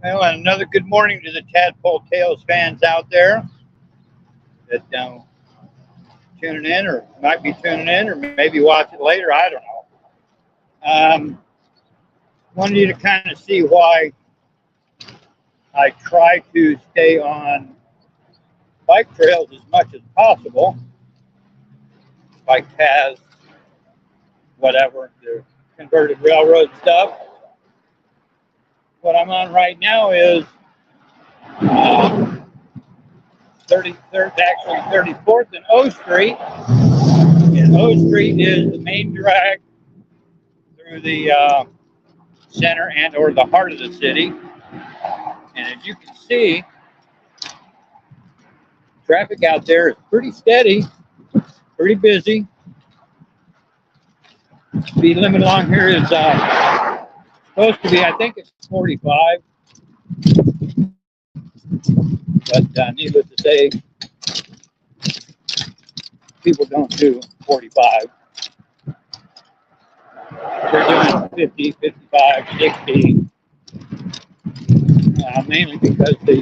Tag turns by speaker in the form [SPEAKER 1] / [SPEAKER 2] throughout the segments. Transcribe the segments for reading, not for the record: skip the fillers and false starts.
[SPEAKER 1] Well, and another good morning to the Tadpole Tales fans out there that tuning in or might be tuning in or maybe watch it later. I don't know. Wanted you to kind of see why I try to stay on bike trails as much as possible, bike paths, whatever, the converted railroad stuff. What I'm on right now is 33rd, actually 34th and O Street. And O Street is the main drag through the center and or the heart of the city. And as you can see, traffic out there is pretty steady, pretty busy. Speed limit along here is supposed to be, I think it's 45. But needless to say, people don't do 45. They're doing 50, 55, 60, mainly because the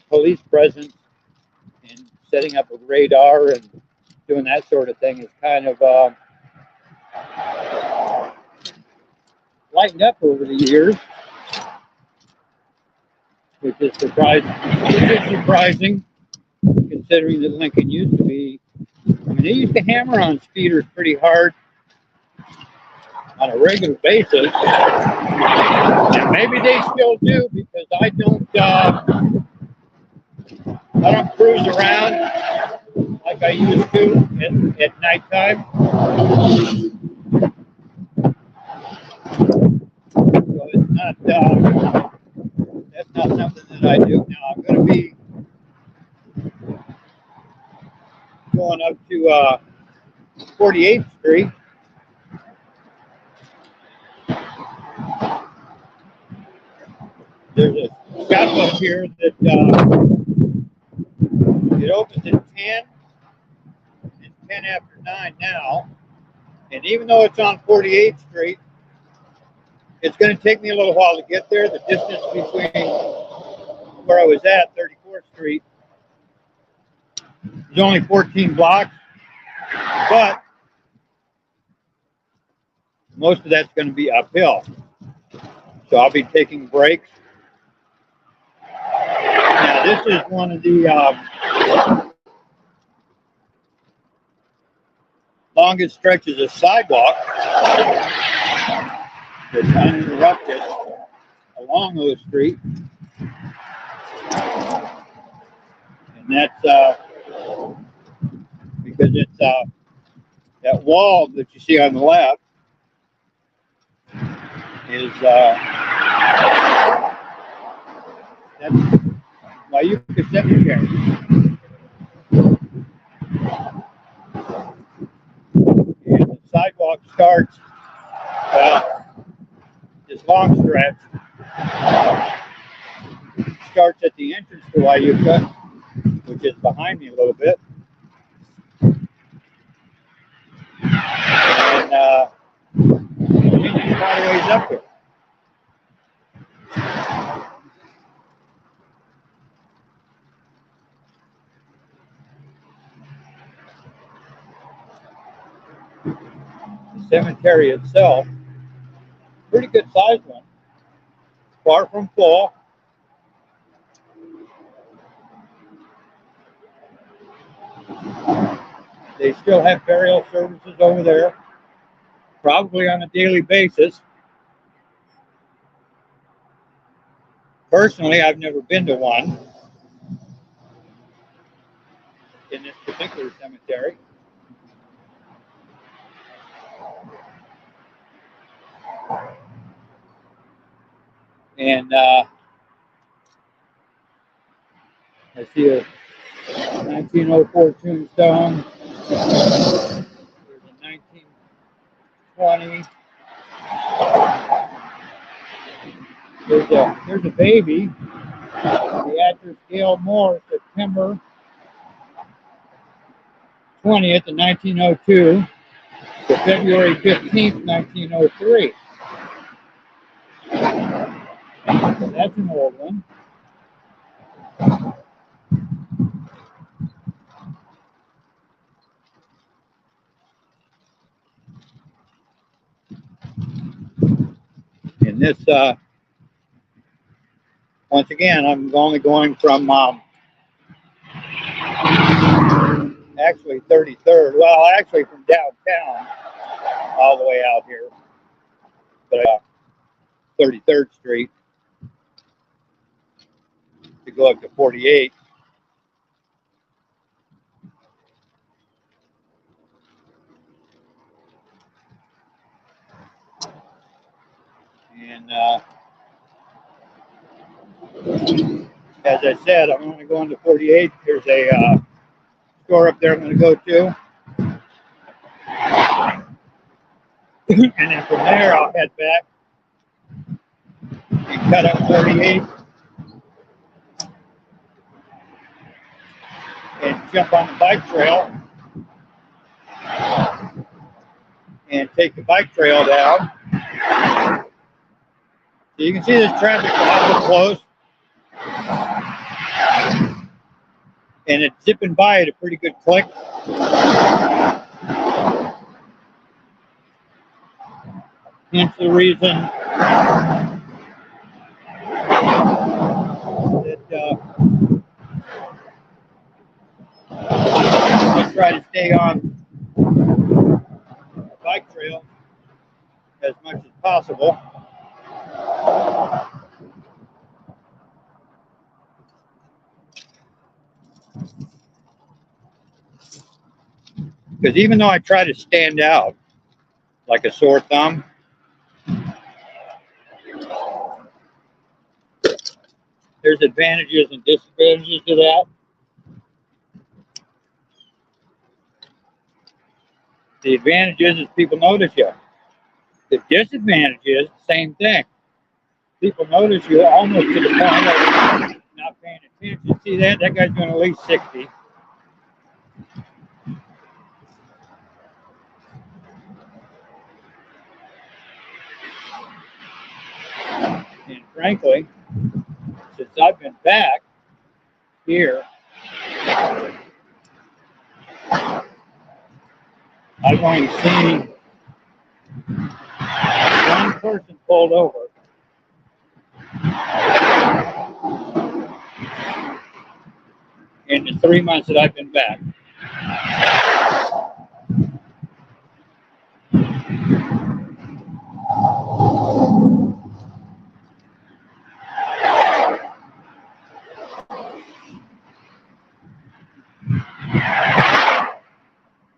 [SPEAKER 1] police presence and setting up a radar and doing that sort of thing is kind of lightened up over the years, which is surprising considering that Lincoln used to be, I mean, they used to hammer on speeders pretty hard on a regular basis, and maybe they still do because I don't cruise around like I used to at nighttime. So it's not that's not something that I do. Now I'm going to be going up to 48th Street. There's a shop up here that it opens at 10. It's 10 after 9 now. And even though it's on 48th Street, it's going to take me a little while to get there. The distance between where I was at, 34th Street, is only 14 blocks. But most of that's going to be uphill. So I'll be taking breaks. Now, this is one of the longest stretches of sidewalk that's uninterrupted along O Street. And that's because it's that wall that you see on the left is that's Wyuka Cemetery. And the sidewalk starts, this long stretch starts at the entrance to Wyuka, which is behind me a little bit. And it's quite a ways up there. The cemetery itself, pretty good sized one, far from full. They still have burial services over there, probably on a daily basis. Personally, I've never been to one in this particular cemetery. And I see a 1904 tombstone. There's a 1920. There's a baby. Beatrice Gale Moore, September 20th of 1902. to February 15th, 1903. So that's an old one. And this, once again, I'm only going from actually 33rd. Well, actually from downtown all the way out here, but 33rd Street to go up to 48. And as I said, I'm only going to 48. There's a store up there I'm going to go to. And then from there, I'll head back and cut up 48 and jump on the bike trail and take the bike trail down. So you can see this traffic light is close. And it's zipping by at a pretty good click. Hence the reason that I try to stay on the bike trail as much as possible. Because even though I try to stand out like a sore thumb, there's advantages and disadvantages to that. The advantage is people notice you. The disadvantage is the same thing. People notice you almost to the point of not paying attention. See that? That guy's doing at least 60. And frankly, since I've been back here, I've only seen one person pulled over. In the 3 months that I've been back.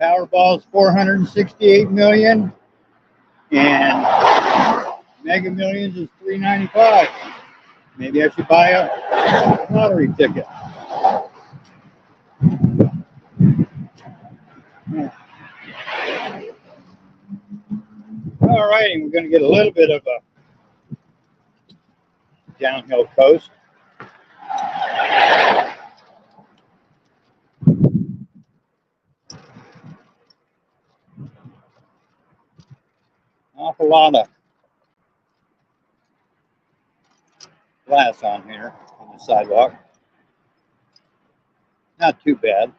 [SPEAKER 1] Powerball's 468 million, and Mega Millions is 395. Maybe I should buy a lottery ticket. All right, we're going to get a little bit of a downhill coast. Awful lot of glass on here on the sidewalk. Not too bad.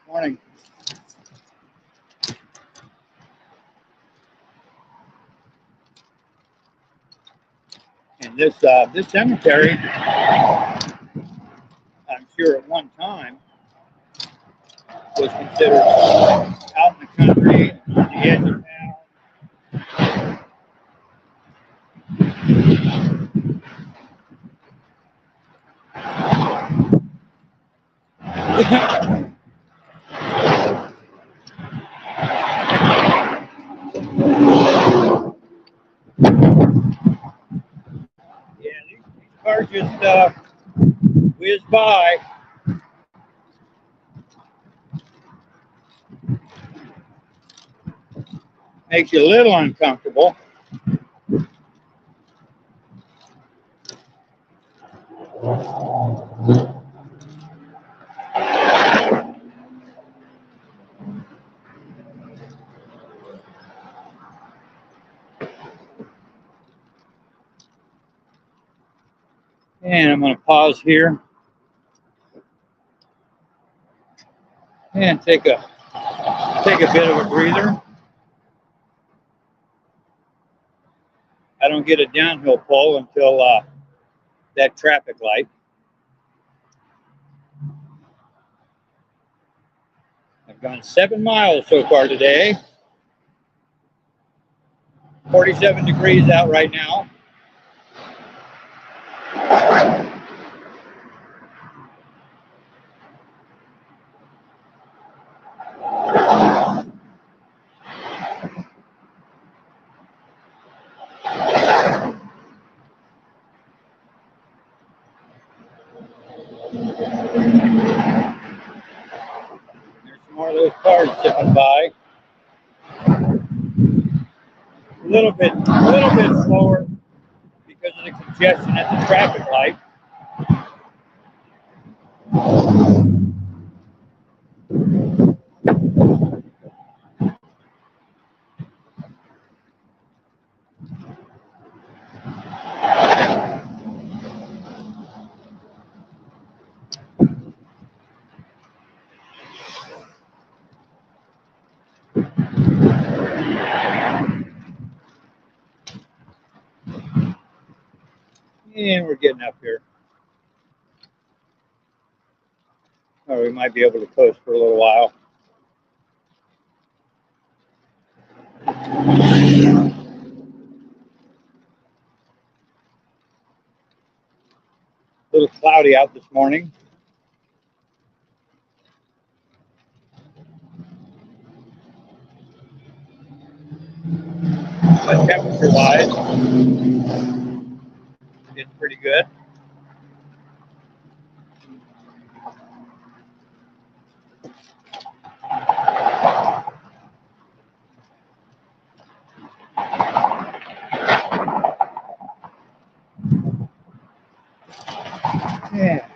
[SPEAKER 1] Morning. And this cemetery, I'm sure at one time was considered out in the country, on the edge of town. Yeah, these cars just whiz by. Makes you a little uncomfortable. And I'm going to pause here and take a bit of a breather. I don't get a downhill pull until that traffic light. I've gone 7 miles so far today. 47 degrees out right now. There's some more of those cars zipping by. A little bit slower because of the congestion at the traffic light. And we're getting up here. Or we might be able to coast for a little while. A little cloudy out this morning. But temperature-wise, it's pretty good. Yeah.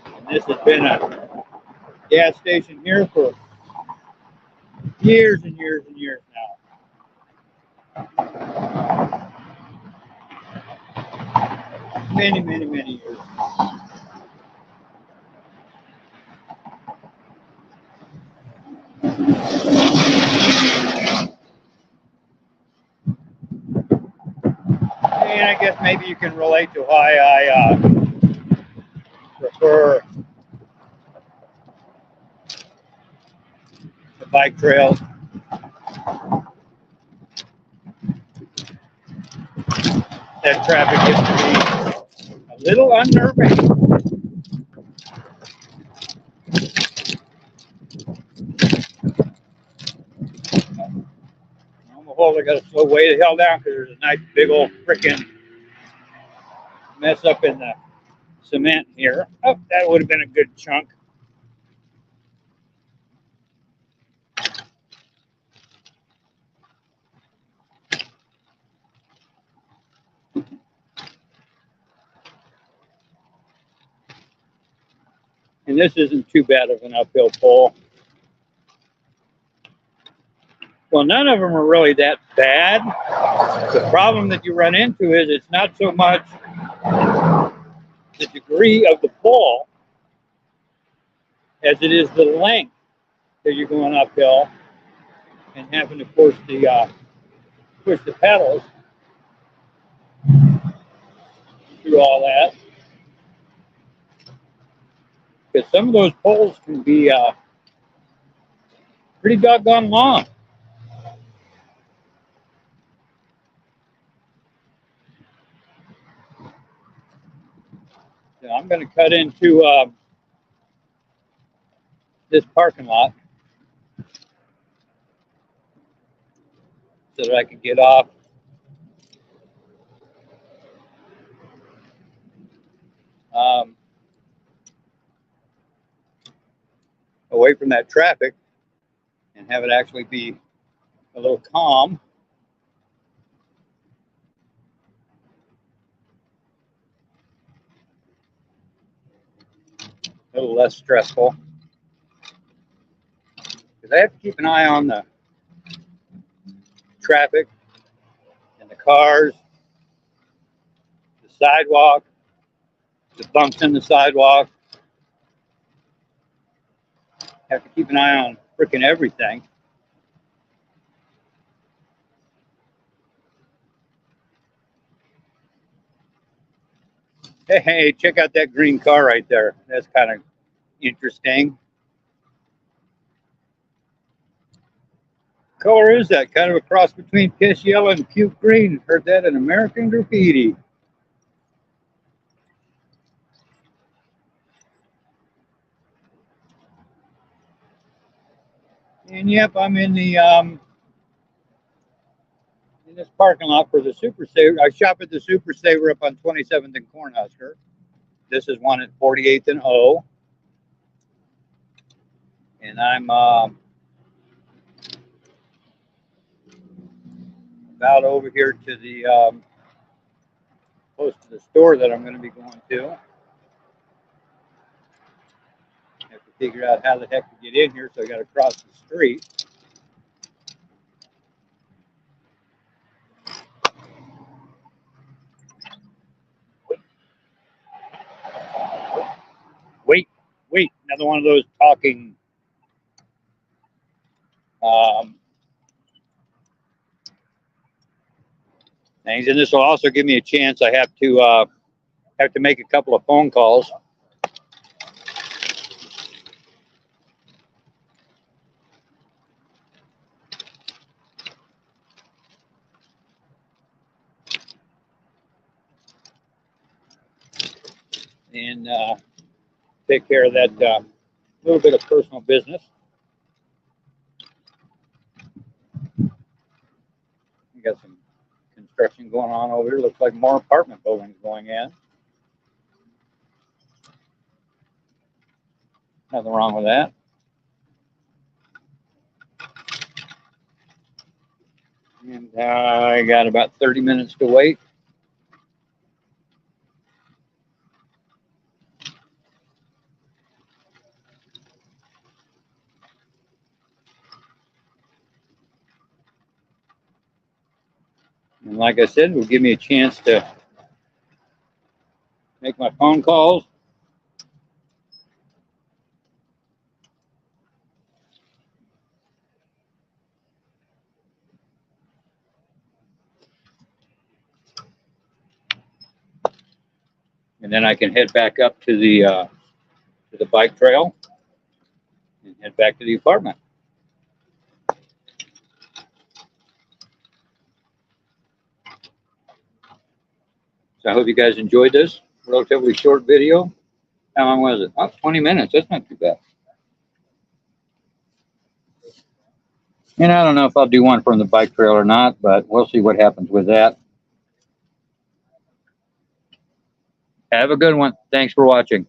[SPEAKER 1] And this has been a gas station here for years and years and years now. Many, many, many years. And I guess maybe you can relate to why I prefer the bike trails. That traffic gets to be a little unnerving. I got to slow way the hell down because there's a nice big old freaking mess up in the cement here. Oh, that would have been a good chunk. And this isn't too bad of an uphill pull. Well, none of them are really that bad. The problem that you run into is it's not so much the degree of the pull as it is the length that you're going uphill and having to push the pedals through all that. Because some of those poles can be pretty doggone long. So I'm going to cut into this parking lot so that I can get off away from that traffic and have it actually be a little calm. A little less stressful. Because I have to keep an eye on the traffic and the cars sidewalk, the bumps in the sidewalk. Have to keep an eye on freaking everything. Hey, check out that green car right there. That's kind of interesting. What color is that? Kind of a cross between piss yellow and puke green. Heard that in American Graffiti. And yep, I'm in the in this parking lot for the Super Saver. I shop at the Super Saver up on 27th and Cornhusker. This is one at 48th and O. And I'm about over here to the close to the store that I'm going to be going to. I have to figure out how the heck to get in here, so I got to cross the street. Wait, another one of those talking things, and this will also give me a chance. I have to make a couple of phone calls. And take care of that little bit of personal business. We got some construction going on over here. Looks like more apartment buildings going in. Nothing wrong with that. And I got about 30 minutes to wait. And like I said, it will give me a chance to make my phone calls. And then I can head back up to the bike trail and head back to the apartment. So I hope you guys enjoyed this relatively short video. How long was it? Oh, 20 minutes. That's not too bad. And I don't know if I'll do one from the bike trail or not, but we'll see what happens with that. Have a good one. Thanks for watching.